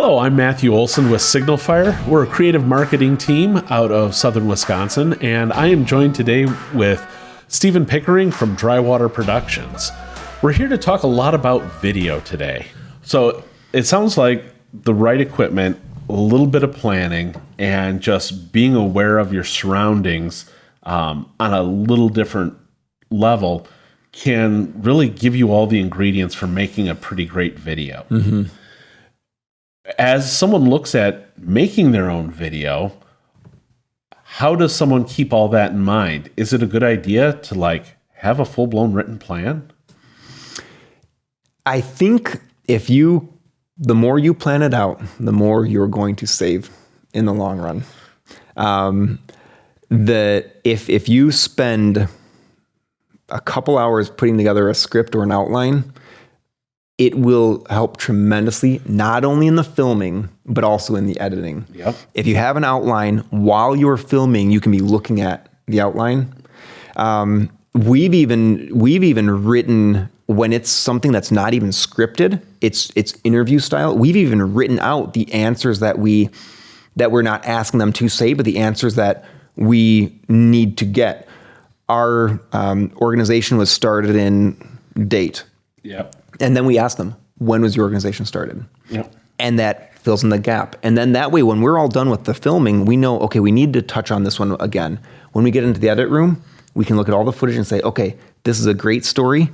Hello, I'm Matthew Olson with Signalfire. We're a creative marketing team out of southern Wisconsin, and I am joined today with Stephen Pickering from Drywater Productions. We're here to talk a lot about video today. So it sounds like the right equipment, a little bit of planning, and just being aware of your surroundings on a little different level can really give you all the ingredients for making a pretty great video. Mm-hmm. As someone looks at making their own video, how does someone keep all that in mind? Is it a good idea to have a full-blown written plan? I think the more you plan it out, the more you're going to save in the long run. If you spend a couple hours putting together a script or an outline, it will help tremendously, not only in the filming, but also in the editing. Yep. If you have an outline while you're filming, you can be looking at the outline. We've even written, when it's something that's not even scripted, it's interview style. We've even written out the answers that we're not asking them to say, but the answers that we need to get. Our organization was started in date. Yep. And then we ask them, when was your organization started? Yep. And that fills in the gap. And then that way, when we're all done with the filming, we know, okay, we need to touch on this one again. When we get into the edit room, we can look at all the footage and say, okay, this is a great story,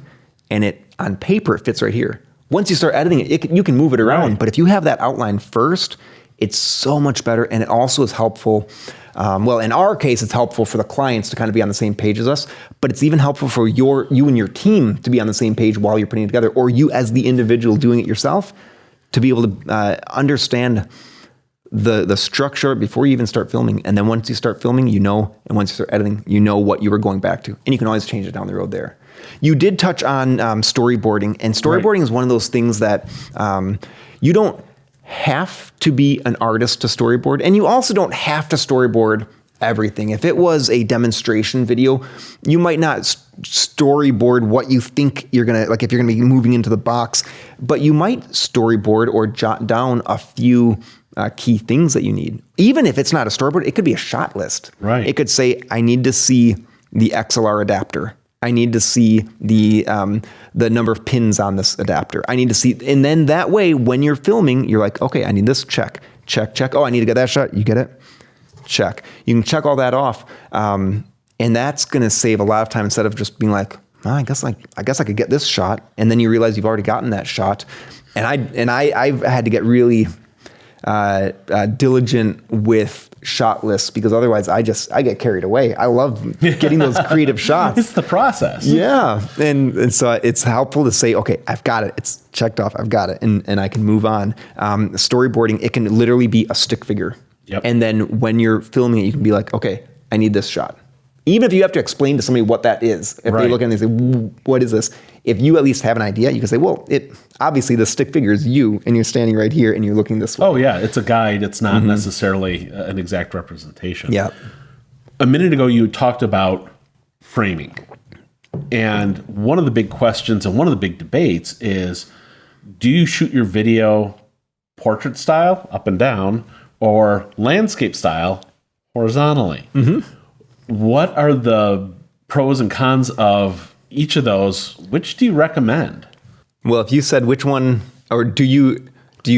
and it on paper it fits right here. Once you start editing it, you can move it around. Right. But if you have that outline first, it's so much better, and it also is helpful. Well, in our case, it's helpful for the clients to kind of be on the same page as us, but it's even helpful for you and your team to be on the same page while you're putting it together, or you as the individual doing it yourself to be able to understand the structure before you even start filming. And then once you start filming, and once you start editing, what you were going back to. And you can always change it down the road there. You did touch on storyboarding, and storyboarding is one of those things that you don't have to be an artist to storyboard, and you also don't have to storyboard everything. If it was a demonstration video, you might not storyboard what you think you're gonna, if you're gonna be moving into the box, but you might storyboard or jot down a few key things that you need. Even if it's not a storyboard, it could be a shot list. Right. It could say, I need to see the XLR adapter. I need to see the number of pins on this adapter. I need to see, and then that way, when you're filming, you're like, okay, I need this, check. Oh, I need to get that shot. You get it? Check. You can check all that off, and that's going to save a lot of time instead of just being like, oh, I guess I could get this shot, and then you realize you've already gotten that shot. And I've had to get really diligent with shot lists, because otherwise I get carried away. I love getting those creative shots. It's the process. Yeah. And so it's helpful to say, okay, I've got it. It's checked off. I've got it. And I can move on. Storyboarding, it can literally be a stick figure. Yep. And then when you're filming it, you can be like, okay, I need this shot. Even if you have to explain to somebody what that is, if they look at it and they say, what is this? If you at least have an idea, you can say, well, obviously the stick figure is you, and you're standing right here and you're looking this way. Oh yeah, it's a guide. It's not necessarily an exact representation. Yeah. A minute ago, you talked about framing. And one of the big questions and one of the big debates is, do you shoot your video portrait style, up and down, or landscape style, horizontally? Mm-hmm. What are the pros and cons of each of those? Which do you recommend? Well, if you said which one, or do you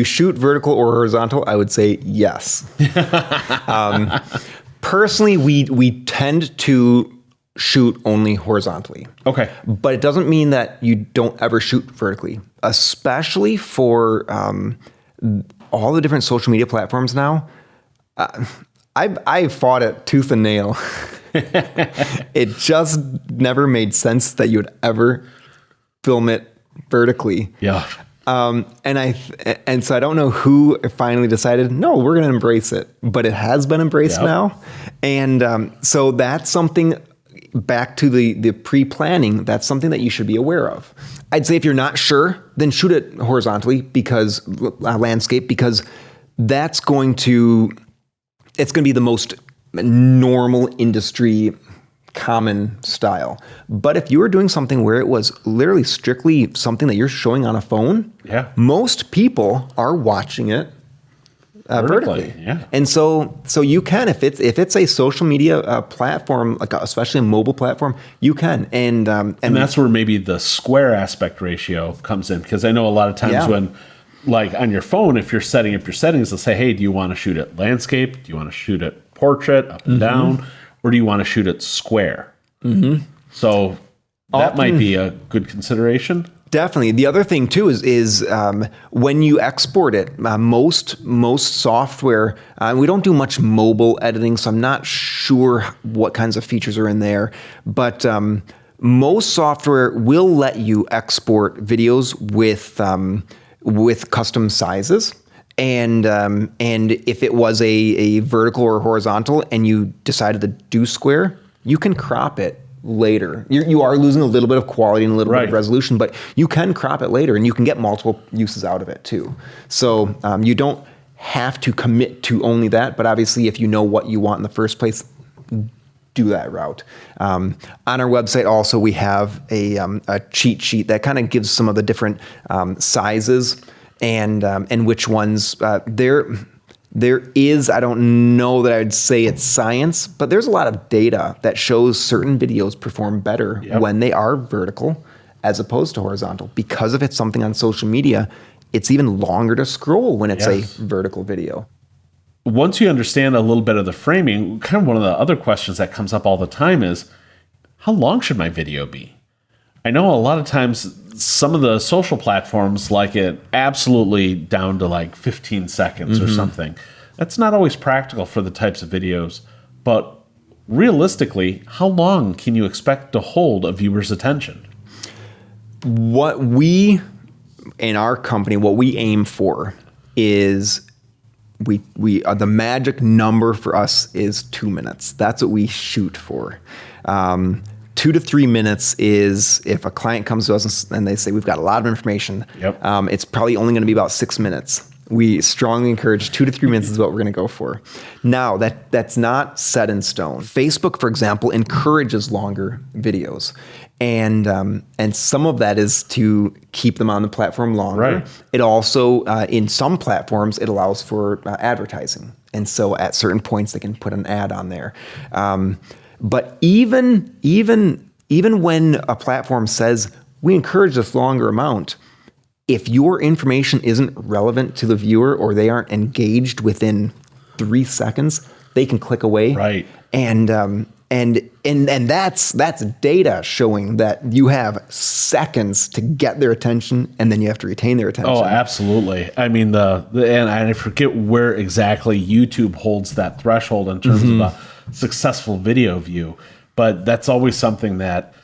shoot vertical or horizontal? I would say yes. Personally, we tend to shoot only horizontally. Okay. But it doesn't mean that you don't ever shoot vertically, especially for all the different social media platforms now. I've fought it tooth and nail. It just never made sense that you would ever film it vertically. Yeah. And so I don't know who finally decided, no, we're going to embrace it, but it has been embraced now. And so that's something, back to the pre-planning, that's something that you should be aware of. I'd say if you're not sure, then shoot it horizontally, because landscape, because it's going to be the most normal industry common style. But if you were doing something where it was literally strictly something that you're showing on a phone, most people are watching it vertically. Yeah. And so you can, if it's a social media platform, like especially a mobile platform, you can. And that's where maybe the square aspect ratio comes in, because I know a lot of times when, like on your phone, if you're setting up your settings, they'll say, hey, do you want to shoot it landscape? Do you want to shoot it portrait, up and down? Or do you want to shoot it square? So that might be a good consideration. Definitely. The other thing too is when you export it, most software, we don't do much mobile editing, so I'm not sure what kinds of features are in there, but most software will let you export videos with custom sizes. And if it was a vertical or horizontal and you decided to do square, you can crop it later. You are losing a little bit of quality and a little bit of resolution, but you can crop it later and you can get multiple uses out of it too. So you don't have to commit to only that, but obviously if you know what you want in the first place, do that route. On our website also we have a cheat sheet that kind of gives some of the different sizes and which ones there is, I don't know that I'd say it's science, but there's a lot of data that shows certain videos perform better when they are vertical as opposed to horizontal. Because if it's something on social media, it's even longer to scroll when it's a vertical video. Once you understand a little bit of the framing, kind of one of the other questions that comes up all the time is, how long should my video be? I know a lot of times some of the social platforms like it absolutely down to like 15 seconds or something. That's not always practical for the types of videos, but realistically, how long can you expect to hold a viewer's attention? What we, in our company, what we aim for is we the magic number for us is 2 minutes. That's what we shoot for. 2 to 3 minutes is if a client comes to us and they say, we've got a lot of information, it's probably only going to be about 6 minutes. We strongly encourage 2 to 3 minutes is what we're going to go for. Now, that's not set in stone. Facebook, for example, encourages longer videos. And some of that is to keep them on the platform longer. Right. It also, in some platforms, it allows for advertising. And so at certain points, they can put an ad on there. But even when a platform says, we encourage this longer amount, if your information isn't relevant to the viewer or they aren't engaged within 3 seconds, they can click away. Right. And that's data showing that you have seconds to get their attention, and then you have to retain their attention. Oh, absolutely. I mean, and I forget where exactly YouTube holds that threshold in terms of a successful video view, but that's always something that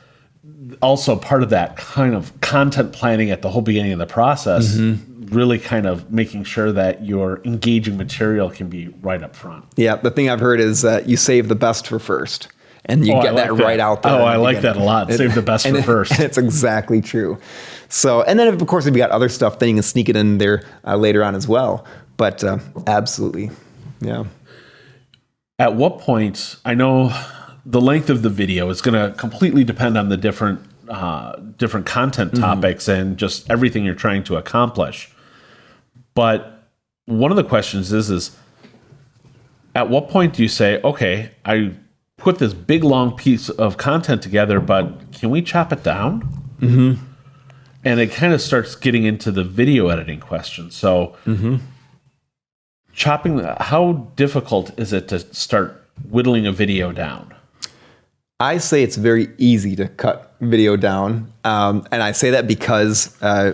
also part of that kind of content planning at the whole beginning of the process, really kind of making sure that your engaging material can be right up front. Yeah, the thing I've heard is that you save the best for first. And you get that right out there. Oh, I like that a lot. Save the best for first. And it's exactly true. So, and then of course, if you got other stuff, then you can sneak it in there later on as well. But absolutely, yeah. At what point, I know the length of the video is going to completely depend on the different content topics and just everything you're trying to accomplish. But one of the questions is at what point do you say, okay, I put this big long piece of content together, but can we chop it down? And it kind of starts getting into the video editing question. So chopping, how difficult is it to start whittling a video down? I say it's very easy to cut video down. And I say that because I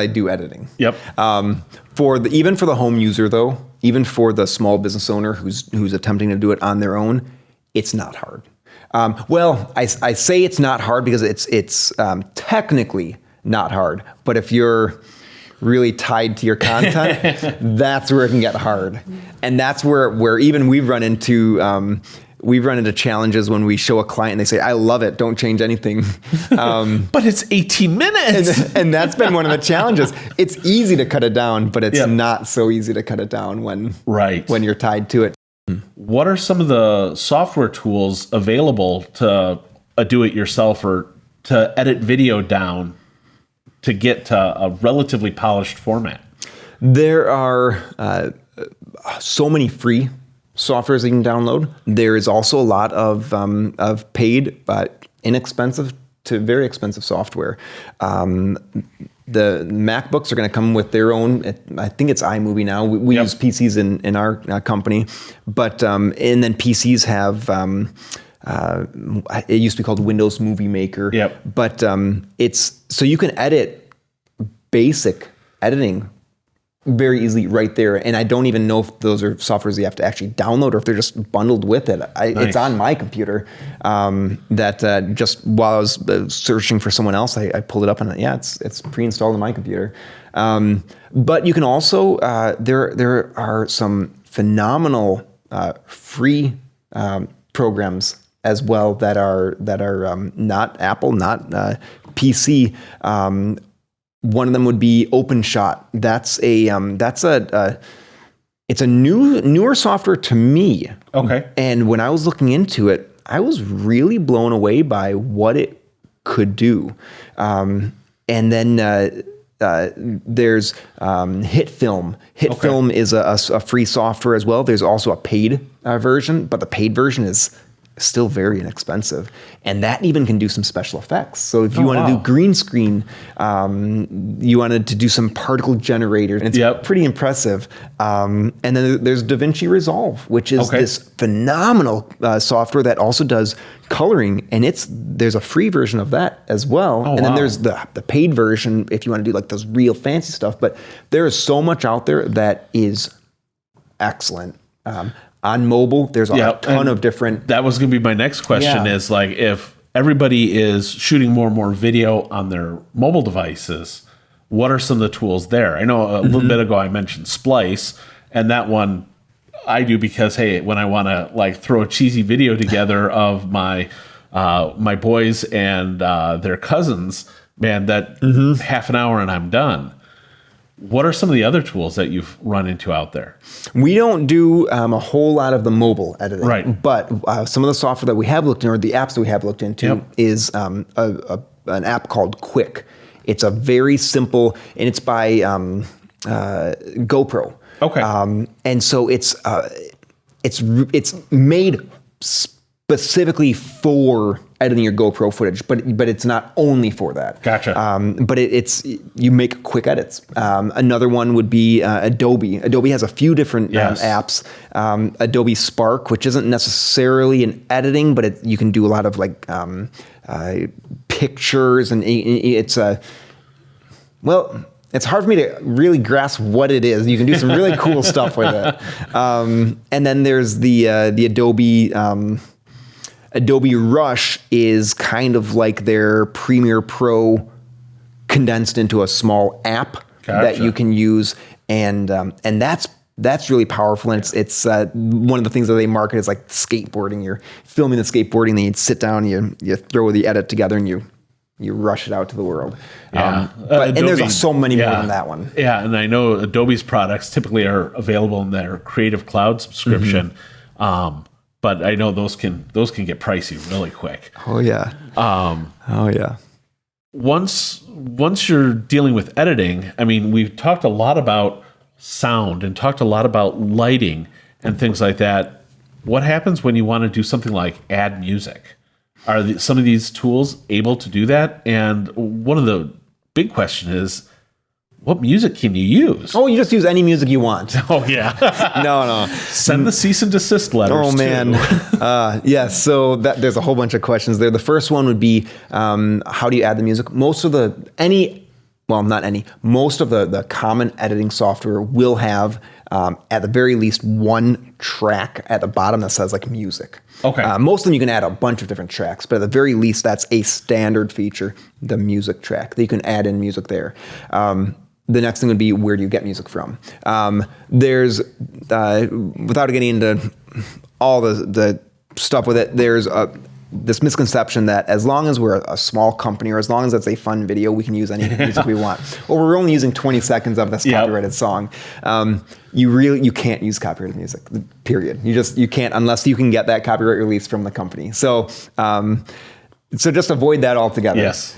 do editing. Yep. Even for the home user though, even for the small business owner who's attempting to do it on their own, it's not hard. Well, I say it's not hard because it's technically not hard. But if you're really tied to your content, that's where it can get hard. And that's where even we've run into challenges when we show a client and they say, I love it, don't change anything. But it's 18 minutes. And that's been one of the challenges. It's easy to cut it down, but it's not so easy to cut it down when you're tied to it. What are some of the software tools available to a do-it-yourself or to edit video down to get to a relatively polished format? There are so many free softwares you can download. There is also a lot of paid but inexpensive to very expensive software. The MacBooks are going to come with their own. I think it's iMovie now. We use PCs in our company, but and then PCs have. It used to be called Windows Movie Maker. Yep. But it's so you can edit basic editing very easily right there. And I don't even know if those are softwares you have to actually download or if they're just bundled with it. Nice. It's on my computer. That just while I was searching for someone else, I pulled it up and it's pre-installed on my computer. But you can also there are some phenomenal free programs as well that are not Apple, not PC. One of them would be OpenShot. It's a newer software to me. Okay. And when I was looking into it, I was really blown away by what it could do. And then there's HitFilm. HitFilm is a free software as well. There's also a paid version, but the paid version is still very inexpensive, and that even can do some special effects. So if you want to do green screen, you wanted to do some particle generators, and it's pretty impressive. And then there's Davinci Resolve, which is this phenomenal software that also does coloring, and there's a free version of that as well. And then there's the paid version if you want to do like those real fancy stuff. But there is so much out there that is excellent. On mobile, there's a ton of different. That was going to be my next question is like, if everybody is shooting more and more video on their mobile devices, what are some of the tools there? I know a little bit ago I mentioned Splice, and that one I do because, hey, when I want to like throw a cheesy video together of my boys and their cousins, man, that half an hour and I'm done. What are some of the other tools that you've run into out there? We don't do a whole lot of the mobile editing, right? But some of the software that we have looked into, or the apps that we have looked into, is an app called Quick. It's a very simple, and it's by GoPro. Okay. And so it's made specifically for editing your GoPro footage, but it's not only for that. Gotcha. But you make quick edits. Another one would be Adobe. Adobe has a few different apps. Adobe Spark, which isn't necessarily an editing, but you can do a lot of like pictures, and it's it's hard for me to really grasp what it is. You can do some really cool stuff with it. And then there's the Adobe Rush is kind of like their Premiere Pro condensed into a small app that you can use, and that's really powerful. And it's one of the things that they market is like skateboarding. You're filming the skateboarding, then you sit down, you throw the edit together, and you rush it out to the world. Yeah. And there's so many more than that one. Yeah, and I know Adobe's products typically are available in their Creative Cloud subscription. But I know those can get pricey really quick. Oh yeah. Once you're dealing with editing, I mean, we've talked a lot about sound and talked a lot about lighting and things like that. What happens when you want to do something like add music? Are some of these tools able to do that? And one of the big question is, what music can you use? Oh, you just use any music you want. Oh, yeah. No. Send the cease and desist letters. Oh, man. So there's a whole bunch of questions there. The first one would be, how do you add the music? Most of the common editing software will have, at the very least, one track at the bottom that says like music. Okay. Most of them you can add a bunch of different tracks, but at the very least, that's a standard feature, the music track. That you can add in music there. The next thing would be, where do you get music from? There's, without getting into all the stuff with it, there's this misconception that as long as we're a small company, or as long as it's a fun video, we can use any music we want. Or we're only using 20 seconds of this copyrighted song. You can't use copyrighted music, period. You can't unless you can get that copyright release from the company. So just avoid that altogether. Yes.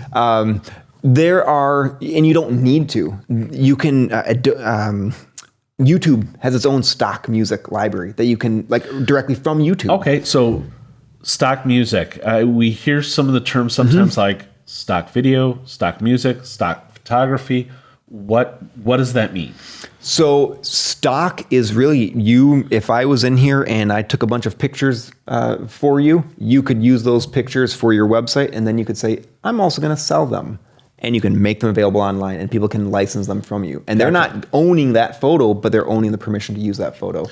There are, and you don't need to. You can YouTube has its own stock music library that you can like directly from YouTube. Okay, so stock music. We hear some of the terms sometimes like stock video, stock music, stock photography. What does that mean? So stock is really you. If I was in here and I took a bunch of pictures for you, you could use those pictures for your website, and then you could say, I'm also going to sell them. And you can make them available online, and people can license them from you. And they're not owning that photo, but they're owning the permission to use that photo.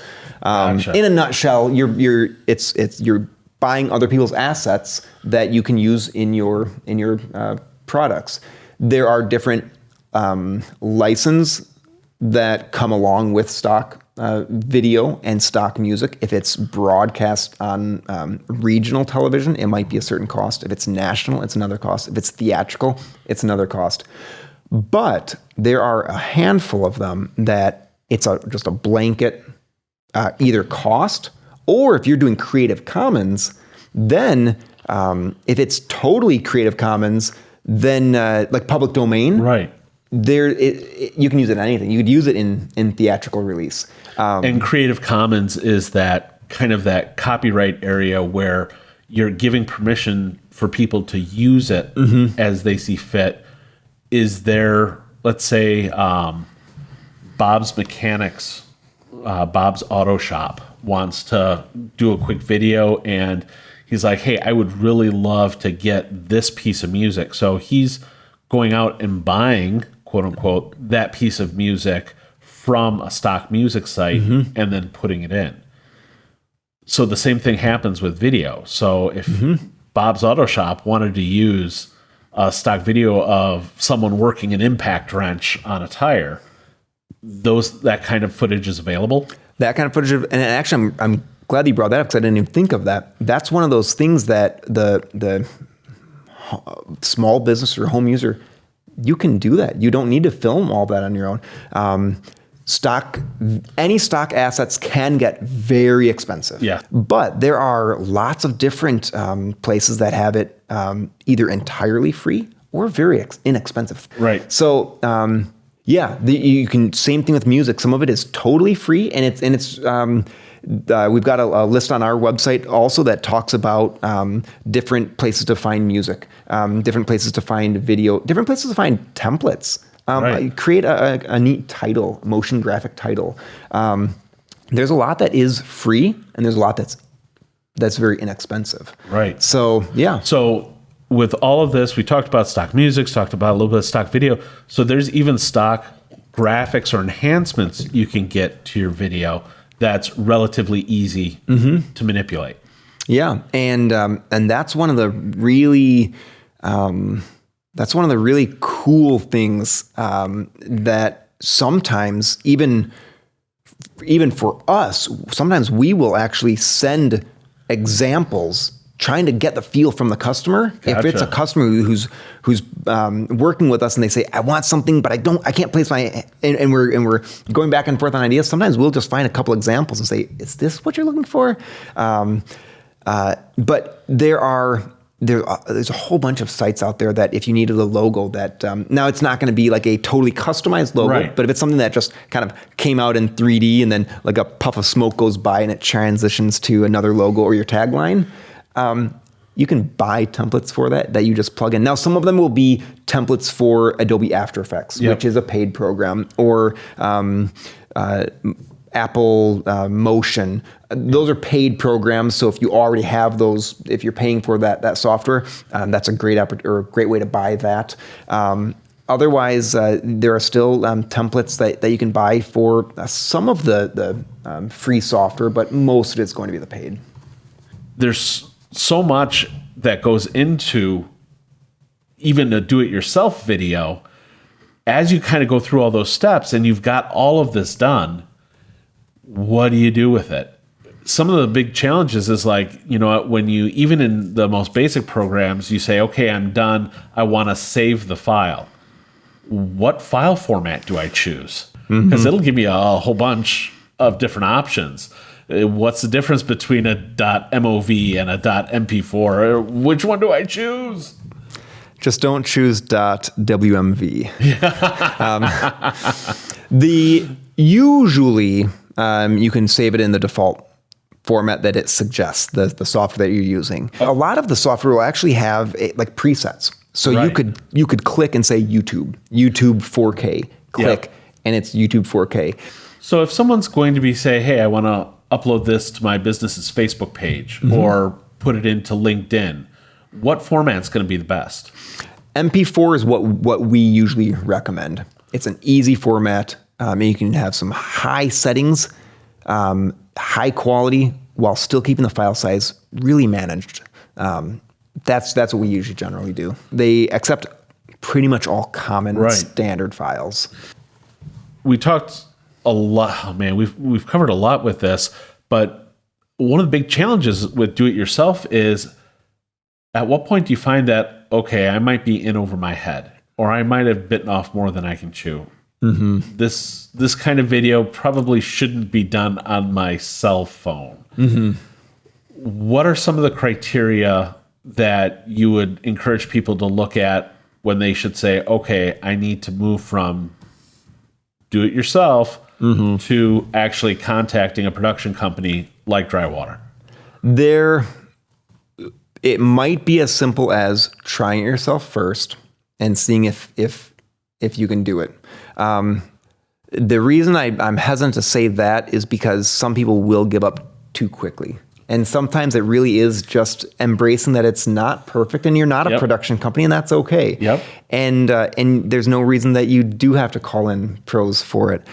In a nutshell, you're buying other people's assets that you can use in your products. There are different license that come along with stock video and stock music. If it's broadcast on regional television, it might be a certain cost. If it's national, it's another cost. If it's theatrical, it's another cost. But there are a handful of them that it's just a blanket either cost, or if you're doing Creative Commons, then if it's totally Creative Commons, then like public domain, right? You can use it in anything. You could use it in theatrical release. And Creative Commons is that kind of that copyright area where you're giving permission for people to use it as they see fit. Is there, let's say, Bob's Mechanics, Bob's Auto Shop wants to do a quick video, and he's like, hey, I would really love to get this piece of music. So he's going out and buying, quote unquote, that piece of music from a stock music site and then putting it in. So the same thing happens with video. So if Bob's Auto Shop wanted to use a stock video of someone working an impact wrench on a tire, that kind of footage is available. That kind of footage, and actually, I'm glad you brought that up because I didn't even think of that. That's one of those things that the small business or home user, you can do that. You don't need to film all that on your own. Any stock assets can get very expensive. Yeah. But there are lots of different places that have it either entirely free or very inexpensive. Right. So you can, same thing with music. Some of it is totally free, and it's we've got a list on our website also that talks about different places to find music, different places to find video, different places to find templates. Right. Create a neat title, motion graphic title. There's a lot that is free, and there's a lot that's very inexpensive. Right. So, yeah. So with all of this, we talked about stock music, talked about a little bit of stock video. So there's even stock graphics or enhancements you can get to your video that's relatively easy to manipulate. Yeah, and that's one of the really cool things that sometimes even for us, sometimes we will actually send examples trying to get the feel from the customer. Gotcha. If it's a customer who's working with us and they say, I want something, but I can't place and we're going back and forth on ideas. Sometimes we'll just find a couple examples and say, is this what you're looking for? But there's a whole bunch of sites out there that if you needed a logo that, now it's not going to be like a totally customized logo, right, but if it's something that just kind of came out in 3D and then like a puff of smoke goes by and it transitions to another logo or your tagline, you can buy templates for that you just plug in. Now, some of them will be templates for Adobe After Effects, which is a paid program, or Apple Motion. Those are paid programs. So if you already have those, if you're paying for that software, that's a great great way to buy that. Otherwise, there are still templates that you can buy for some of the free software, but most of it's going to be the paid. There's so much that goes into even a do-it-yourself video. As you kind of go through all those steps and you've got all of this done, what do you do with it? Some of the big challenges is like, when you, even in the most basic programs, you say, okay, I'm done. I want to save the file. What file format do I choose? Because it'll give me a whole bunch of different options. What's the difference between a .mov and a .mp4? Which one do I choose? Just don't choose .wmv. Usually, you can save it in the default format that it suggests, the software that you're using. A lot of the software will actually have like presets. So you could click and say YouTube 4K, click, and it's YouTube 4K. So if someone's going to be say, hey, I want to upload this to my business's Facebook page or put it into LinkedIn, what format's going to be the best? MP4 is what we usually recommend. It's an easy format. You can have some high settings, high quality, while still keeping the file size really managed. That's what we usually generally do. They accept pretty much all common standard files. We talked a lot. Oh man, we've covered a lot with this, but one of the big challenges with do-it-yourself is, at what point do you find that, okay, I might be in over my head, or I might have bitten off more than I can chew? This kind of video probably shouldn't be done on my cell phone. What are some of the criteria that you would encourage people to look at when they should say, okay, I need to move from do it yourself to actually contacting a production company like Drywater? It might be as simple as trying it yourself first and seeing if you can do it. The reason I'm hesitant to say that is because some people will give up too quickly. And sometimes it really is just embracing that it's not perfect and you're not a production company, and that's okay. And there's no reason that you do have to call in pros for it.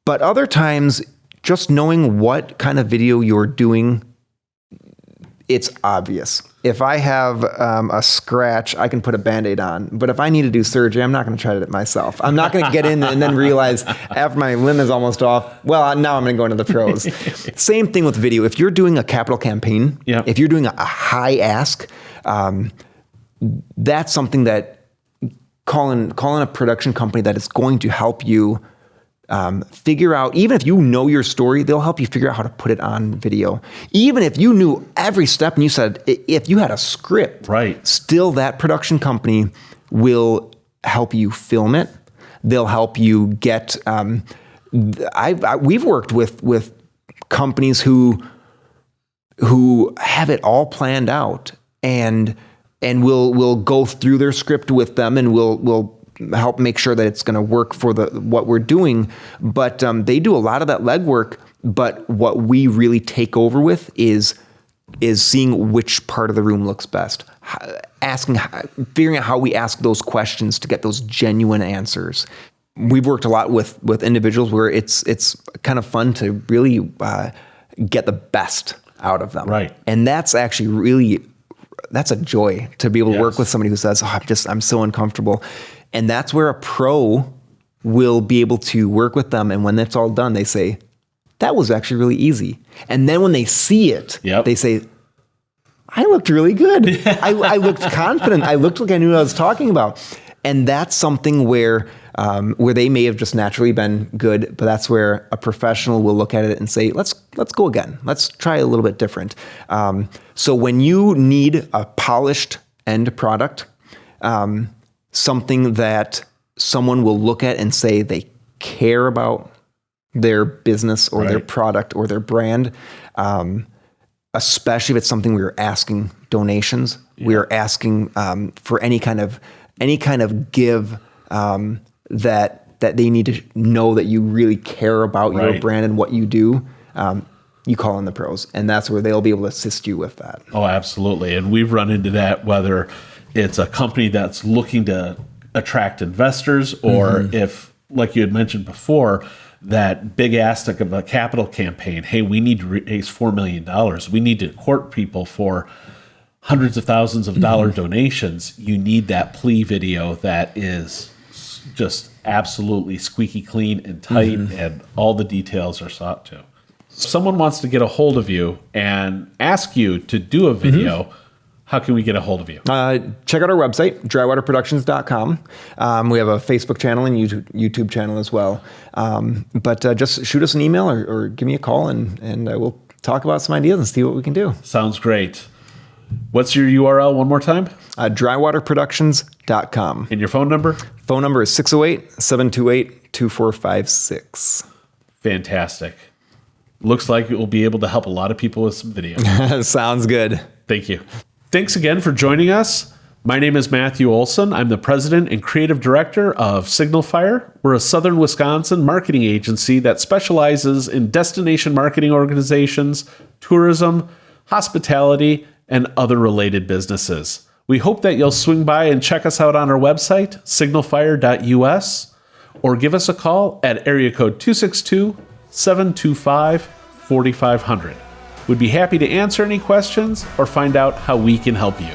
But other times, just knowing what kind of video you're doing, it's obvious. If I have a scratch, I can put a Band-Aid on. But if I need to do surgery, I'm not going to try it myself. I'm not going to get in and then realize after my limb is almost off, well, now I'm going to go into the pros. Same thing with video. If you're doing a capital campaign, if you're doing a high ask, that's something that calling a production company that is going to help you figure out, even if you know your story, they'll help you figure out how to put it on video. Even if you knew every step and you said, if you had a script, still that production company will help you film it. They'll help you get, we've worked with companies who have it all planned out and we'll go through their script with them and we'll help make sure that it's going to work for what we're doing. But they do a lot of that legwork. But what we really take over with is seeing which part of the room looks best, figuring out how we ask those questions to get those genuine answers. We've worked a lot with individuals where it's kind of fun to really get the best out of them. And that's actually that's a joy to be able to work with somebody who says, I'm so uncomfortable. And that's where a pro will be able to work with them. And when that's all done, they say, that was actually really easy. And then when they see it, they say, I looked really good. I looked confident. I looked like I knew what I was talking about. And that's something where they may have just naturally been good, but that's where a professional will look at it and say, let's go again. Let's try a little bit different. So when you need a polished end product, something that someone will look at and say they care about their business or their product or their brand, especially if it's something we are asking donations, we are asking for any kind of give that they need to know that you really care about your brand and what you do. You call in the pros, and that's where they'll be able to assist you with that. Oh, absolutely. And we've run into that, whether it's a company that's looking to attract investors, or if, like you had mentioned before, that big aspect of a capital campaign. Hey, we need to raise $4 million. We need to court people for hundreds of thousands of dollar donations. You need that plea video that is just absolutely squeaky clean and tight, and all the details are sought to. Someone wants to get a hold of you and ask you to do a video. How can we get a hold of you? Check out our website, drywaterproductions.com. We have a Facebook channel and YouTube channel as well. But just shoot us an email or give me a call, and we'll talk about some ideas and see what we can do. Sounds great. What's your URL one more time? Drywaterproductions.com. signalfire.com. And your phone number? Phone number is 608-728-2456. Fantastic. Looks like it will be able to help a lot of people with some video. Sounds good. Thank you. Thanks again for joining us. My name is Matthew Olson. I'm the president and creative director of Signalfire. We're a Southern Wisconsin marketing agency that specializes in destination marketing organizations, tourism, hospitality, and other related businesses. We hope that you'll swing by and check us out on our website, signalfire.us, or give us a call at area code 262-725-4500. We'd be happy to answer any questions or find out how we can help you.